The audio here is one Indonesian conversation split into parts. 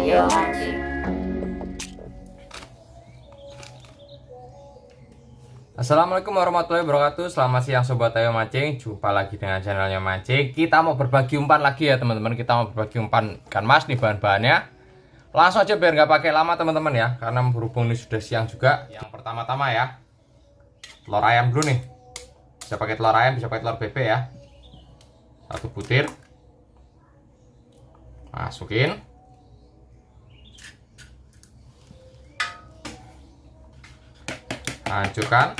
Tayo Mancing. Assalamualaikum warahmatullahi wabarakatuh. Selamat siang Sobat Tayo Mancing. Jumpa lagi dengan channelnya Mancing. Kita mau berbagi umpan lagi ya teman-teman. Kita mau berbagi umpan ikan mas nih bahan-bahannya. Langsung aja biar nggak pakai lama teman-teman ya. Karena berhubung ini sudah siang juga. Yang pertama-tama ya, telur ayam dulu nih. Bisa pakai telur ayam, bisa pakai telur bebek ya. Satu butir. Masukin. Hancurkan.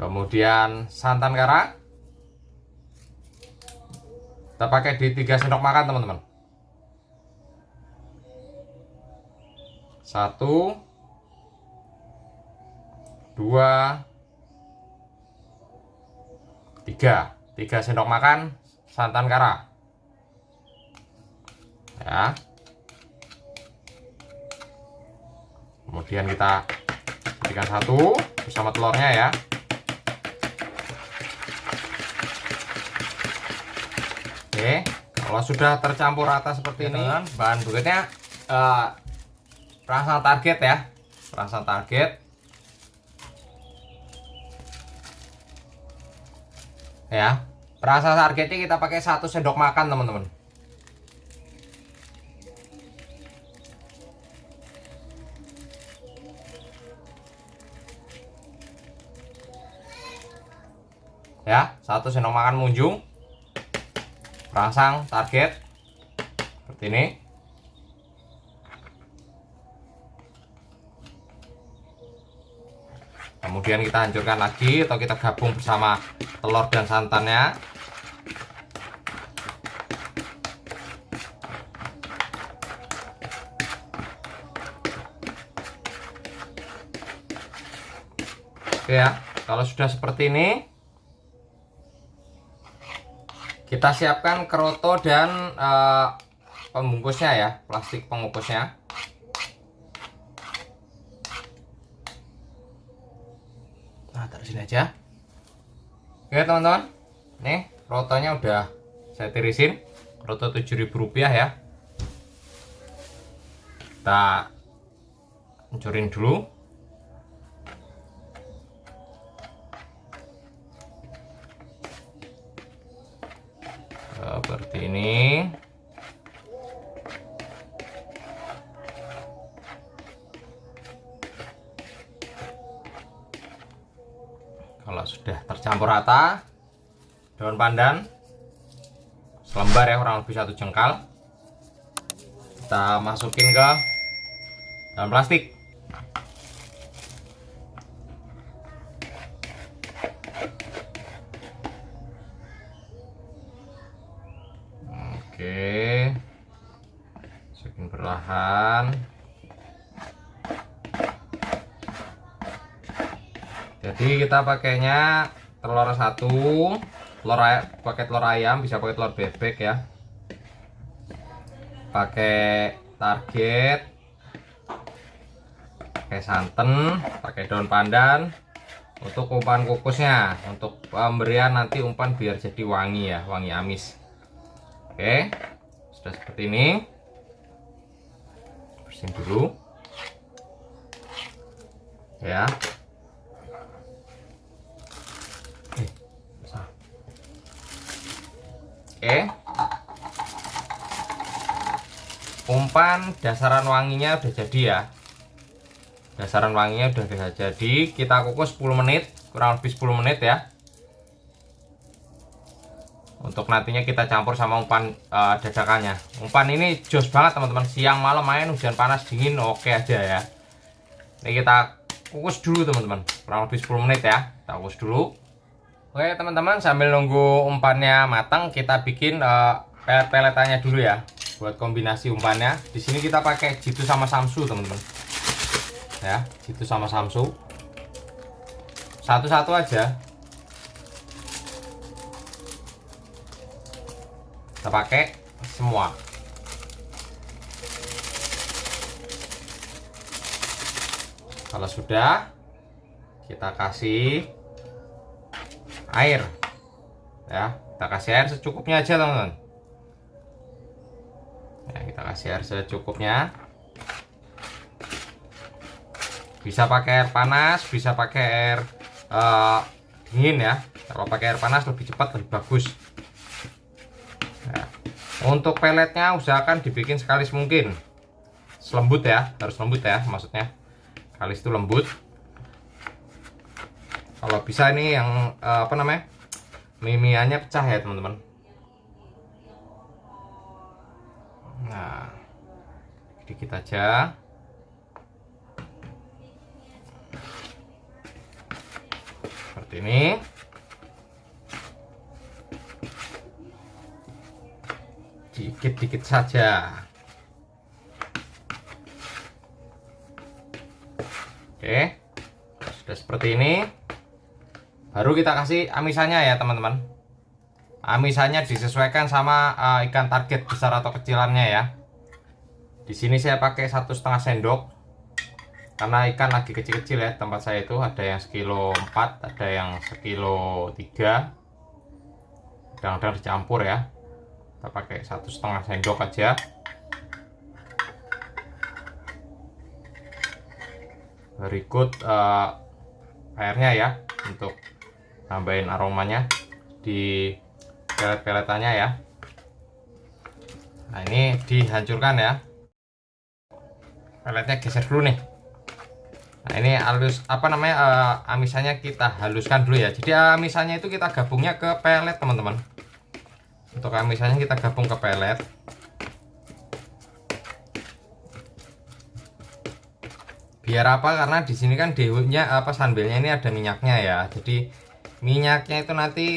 Kemudian santan kara. Kita pakai di 3 sendok makan teman-teman. 1 2 3 sendok makan santan kara ya. Kemudian kita jadikan satu bersama telurnya ya. Oke, kalau sudah tercampur rata seperti ini, bahan berikutnya perangsang target ya. Perangsang target ya. Perangsang targetnya kita pakai 1 sendok makan teman-teman. Ya, 1 sendok makan munjung perangsang target seperti ini. Kemudian kita hancurkan lagi atau kita gabung bersama telur dan santannya. Oke ya, kalau sudah seperti ini, kita siapkan keroto dan pembungkusnya ya, plastik pengukusnya. Nah, taruh sini aja. Oke teman-teman, nih kerotonya udah saya tirisin, keroto Rp7.000 ya. Kita hancurin dulu. Seperti ini. Kalau sudah tercampur rata, daun pandan selembar ya, kurang lebih 1 jengkal, kita masukin ke dalam plastik. Oke, masukin perlahan. Jadi kita pakainya telur 1, pakai telur ayam, bisa pakai telur bebek ya. Pakai target, pakai santan, pakai daun pandan. Untuk umpan kukusnya, untuk pemberian nanti umpan biar jadi wangi ya, wangi amis. Oke, sudah seperti ini. Bersihin dulu ya. Oke, umpan dasaran wanginya udah jadi ya. Dasaran wanginya udah jadi. Kita kukus 10 menit, kurang lebih 10 menit ya. Untuk nantinya kita campur sama umpan dadakannya. Umpan ini jos banget teman-teman. Siang malam main, hujan panas dingin oke aja ya. Ini kita kukus dulu teman-teman, kurang lebih 10 menit ya. Kita kukus dulu. Oke teman-teman, sambil nunggu umpannya matang, kita bikin pelet-peletannya dulu ya. Buat kombinasi umpannya, di sini kita pakai jitu sama samsu teman-teman. Ya, jitu sama samsu. Satu-satu aja. Kita pakai semua. Kalau sudah, kita kasih air ya, kita kasih air secukupnya aja teman-teman ya, kita kasih air secukupnya. Bisa pakai air panas, bisa pakai air dingin ya. Kalau pakai air panas lebih cepat, lebih bagus ya. Untuk peletnya usahakan dibikin sekalis mungkin, selembut ya, harus lembut ya, maksudnya kalis itu lembut. Kalau bisa ini yang apa namanya, mimiannya pecah ya teman-teman. Nah, sedikit aja. Seperti ini. Dikit-dikit saja. Oke, sudah seperti ini. Baru kita kasih amisannya ya teman-teman. Amisannya disesuaikan sama ikan target besar atau kecilannya ya. Di sini saya pakai 1,5 sendok karena ikan lagi kecil-kecil ya. Tempat saya itu ada yang 1,4 kilo, ada yang 1,3 kilo. Kadang-kadang dicampur ya. Kita pakai 1,5 sendok aja. Berikut airnya ya, untuk nambahin aromanya di pelet-peletannya ya. Nah, ini dihancurkan ya. Peletnya geser dulu nih. Nah, ini halus apa namanya, amisannya kita haluskan dulu ya. Jadi amisannya itu kita gabungnya ke pelet teman-teman. Untuk amisannya kita gabung ke pelet. Biar apa? Karena di sini kan dehutnya apa, sunbelnya ini ada minyaknya ya. Jadi minyaknya itu nanti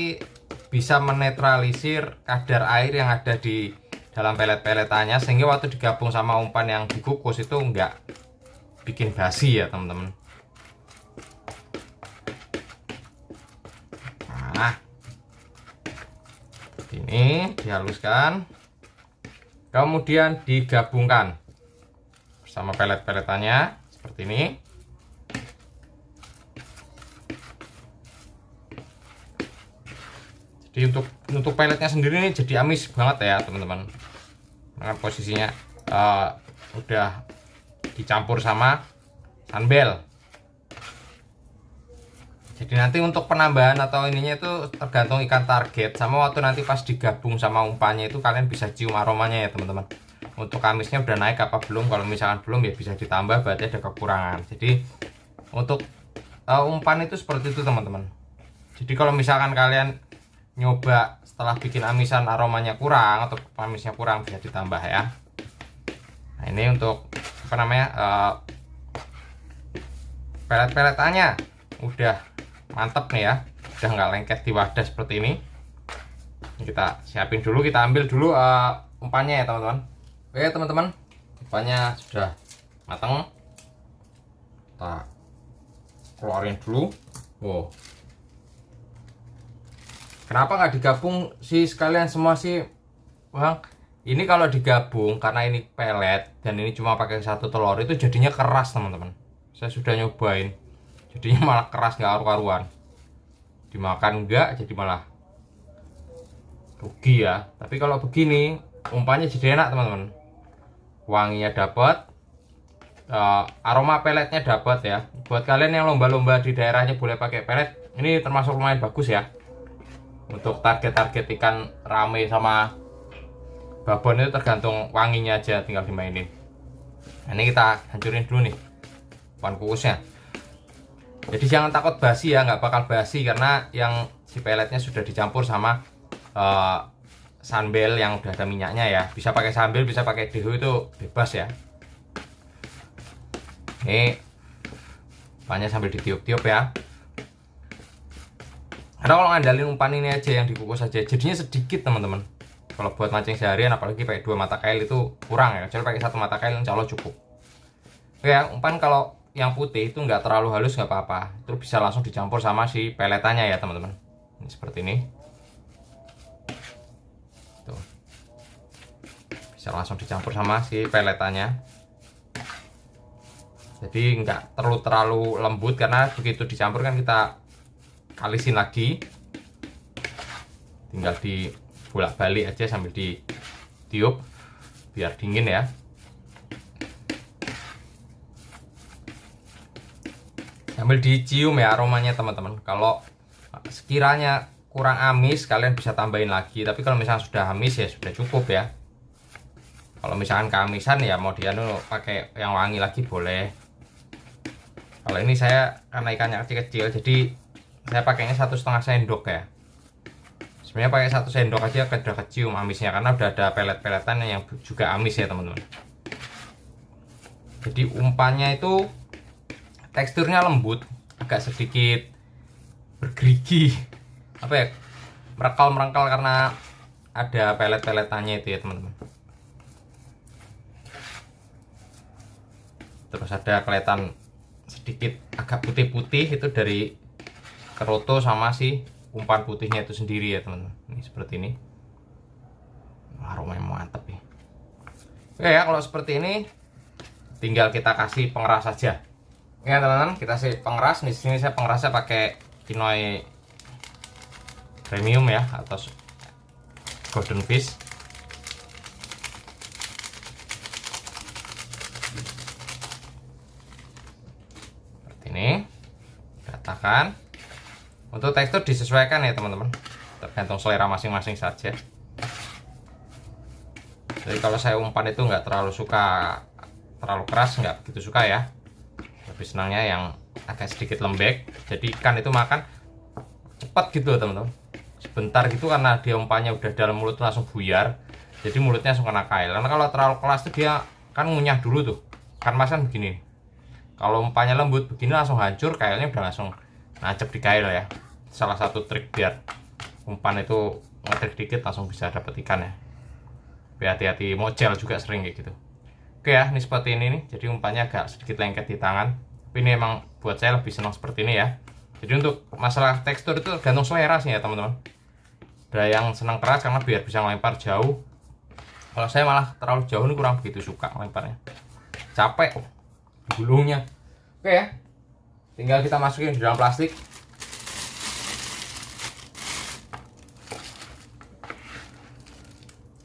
bisa menetralisir kadar air yang ada di dalam pelet-peletannya, sehingga waktu digabung sama umpan yang dikukus itu enggak bikin basi ya teman-teman. Nah, ini dihaluskan, kemudian digabungkan bersama pelet-peletannya seperti ini. Jadi untuk peletnya sendiri ini jadi amis banget ya teman-teman. Nah, posisinya udah dicampur sama sunbel. Jadi nanti untuk penambahan atau ininya itu tergantung ikan target, sama waktu nanti pas digabung sama umpannya itu kalian bisa cium aromanya ya teman-teman. Untuk amisnya udah naik apa belum? Kalau misalkan belum ya bisa ditambah, berarti ada kekurangan. Jadi untuk umpan itu seperti itu teman-teman. Jadi kalau misalkan kalian nyoba setelah bikin amisan aromanya kurang atau amisnya kurang, bisa ditambah ya. Nah, ini untuk apa namanya, pelet-peletannya udah mantep nih ya, udah nggak lengket di wadah seperti ini. Kita siapin dulu, kita ambil dulu umpannya ya teman-teman. Oke teman-teman, umpannya sudah matang, kita keluarin dulu. Wow, kenapa nggak digabung sih sekalian semua sih bang? Ini kalau digabung, karena ini pelet dan ini cuma pakai 1 telur, itu jadinya keras teman-teman. Saya sudah nyobain, jadinya malah keras, nggak karu-karuan. Dimakan enggak, jadi malah rugi ya. Tapi kalau begini umpannya jadi enak teman-teman. Wanginya dapat, aroma peletnya dapat ya. Buat kalian yang lomba-lomba di daerahnya boleh pakai pelet, ini termasuk lumayan bagus ya. Untuk target-target ikan rame sama babon itu tergantung wanginya aja, tinggal dimainin. Nah, ini kita hancurin dulu nih umpan kukusnya. Jadi jangan takut basi ya, nggak bakal basi karena yang si peletnya sudah dicampur sama sunbel yang udah ada minyaknya ya. Bisa pakai sunbel, bisa pakai dehu, itu bebas ya. Ini umpannya sambil ditiup-tiup ya. Karena kalau ngandalin umpan ini aja yang dikukus aja, jadinya sedikit teman-teman. Kalau buat mancing seharian, apalagi pakai 2 mata kail itu kurang ya. Kecuali pakai 1 mata kail insya Allah cukup. Oke ya, umpan kalau yang putih itu nggak terlalu halus nggak apa-apa. Itu bisa langsung dicampur sama si peletannya ya teman-teman. Ini seperti ini. Tuh. Bisa langsung dicampur sama si peletannya. Jadi nggak terlalu lembut, karena begitu dicampur kan kita kalisin lagi tinggal di bolak-balik aja sambil ditiup biar dingin ya. Sambil dicium ya aromanya teman-teman. Kalau sekiranya kurang amis kalian bisa tambahin lagi, tapi kalau misalnya sudah amis ya sudah cukup ya. Kalau misalkan keamisan ya mau pakai yang wangi lagi boleh. Kalau ini saya karena ikannya kecil-kecil jadi saya pakainya 1,5 sendok ya. Sebenarnya pakai 1 sendok aja udah kecium amisnya karena udah ada pelet-peletan yang juga amis ya teman-teman. Jadi umpannya itu teksturnya lembut, agak sedikit bergerigi, apa ya, merekal karena ada pelet-peletannya itu ya teman-teman. Terus ada kelihatan sedikit agak putih-putih itu dari keroto sama si umpan putihnya itu sendiri ya teman-teman. Ini seperti ini, aromanya mantap ya. Oke ya, kalau seperti ini tinggal kita kasih pengeras saja. Ya teman-teman, kita kasih pengeras. Di sini saya pengerasnya pakai Kinoy premium ya, atau golden fish. Seperti ini. Katakan untuk tekstur disesuaikan ya teman-teman, tergantung selera masing-masing saja. Jadi kalau saya umpan itu nggak terlalu suka terlalu keras, nggak begitu suka ya. Lebih senangnya yang agak sedikit lembek, jadi ikan itu makan cepat gitu teman-teman. Sebentar gitu karena dia umpannya udah dalam mulut langsung buyar, jadi mulutnya langsung kena kail. Karena kalau terlalu keras tuh dia kan ngunyah dulu tuh, kan mas kan begini. Kalau umpannya lembut begini langsung hancur, kailnya udah langsung nancep di kail ya. Salah satu trik biar umpan itu ngetrik dikit langsung bisa dapet ikan ya. Tapi hati-hati, mocel juga sering kayak gitu. Oke ya, ini seperti ini nih. Jadi umpannya agak sedikit lengket di tangan. Tapi ini emang buat saya lebih senang seperti ini ya. Jadi untuk masalah tekstur itu tergantung selera sih ya teman-teman. Ada yang senang keras karena biar bisa melempar jauh. Kalau saya malah terlalu jauh ini kurang begitu suka melemparnya. Capek gulungnya. Oke ya. Tinggal kita masukin di dalam plastik.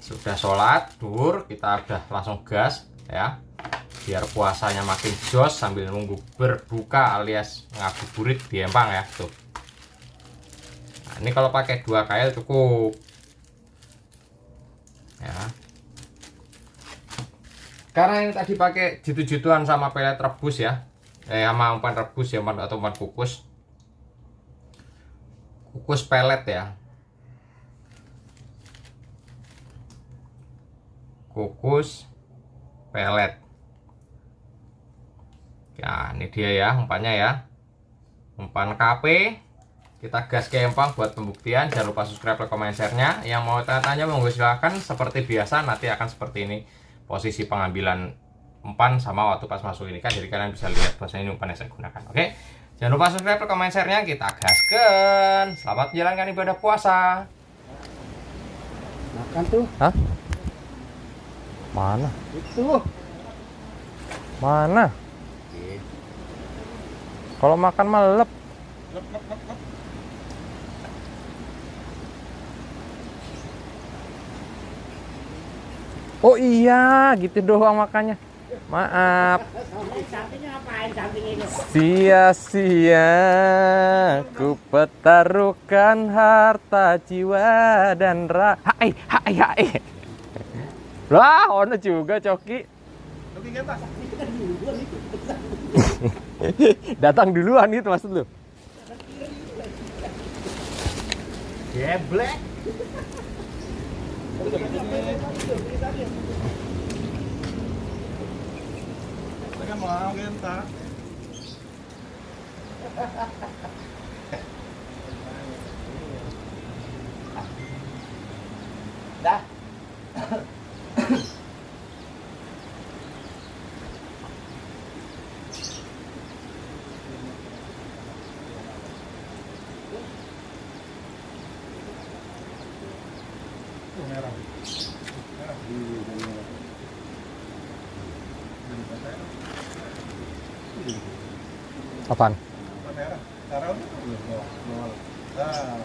Sudah sholat duhur, kita udah langsung gas ya, biar puasanya makin jos sambil nunggu berbuka alias ngabuburit di empang ya tuh. Nah, ini kalau pakai 2 kail cukup ya, karena ini tadi pakai jitu-jituan sama pelet rebus ya, sama umpan rebus ya, atau umpan kukus pelet ya, kukus pelet ya. Ini dia ya umpannya ya, umpan KP. Kita gas ke empang buat pembuktian. Jangan lupa subscribe, like, komen, share-nya. Yang mau tanya-tanya monggo silahkan. Seperti biasa nanti akan seperti ini posisi pengambilan umpan sama waktu pas masuk ini kan, jadi kalian bisa lihat bahwa ini umpan yang saya gunakan. Oke, jangan lupa subscribe, like, komen, share-nya. Kita gaskan. Selamat menjalankan ibadah puasa. Makan tuh. Hah? Mana? Itu. Mana? Kalau makan melep. Oh iya, gitu doang makannya. Maaf. Sampingnya apain samping itu? Sia-sia ku pertaruhkan harta jiwa dan hai. Lah, ono juga Coki. Datang duluan itu maksud lu? Geblek. Saya mau gentak. Dah. Merah. Apaan? Merah. Taruh. Nah.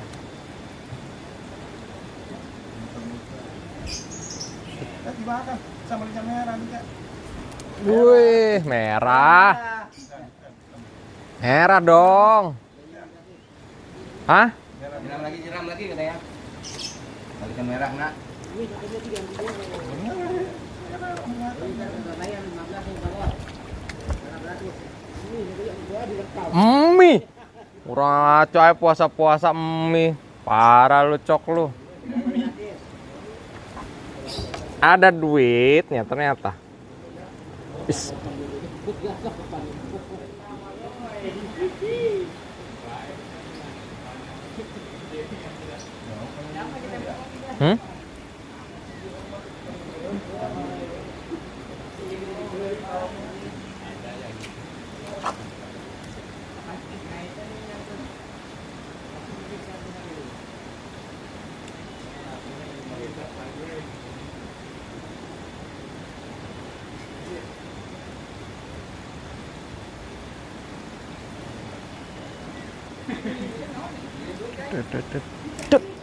Dimakan sama ikan merah nih, Kak. Wih, merah. Merah dong. Hah? Siram lagi katanya. Balikan merah, nak. Mie. Kurang coy puasa-puasa mie. Parah lu cok lu. Ada duitnya ternyata. Is. Hmm?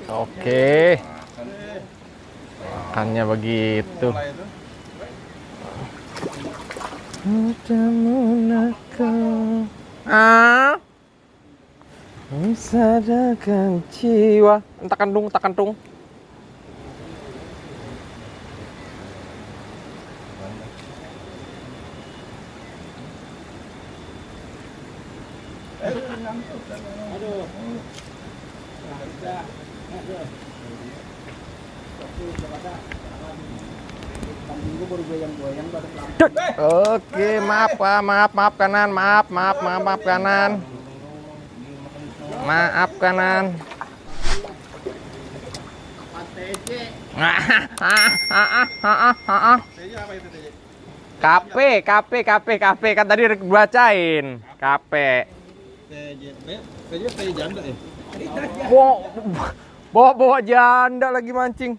Oke. Makannya begitu. Mulai itu. Sadakan jiwa. Tekan tung. Aduh. Oke, maaf kanan, maaf kanan. Maaf kanan. TJ apa itu, TJ? KP kan tadi bacain. KP. TJ janda ya? Bawa janda lagi mancing.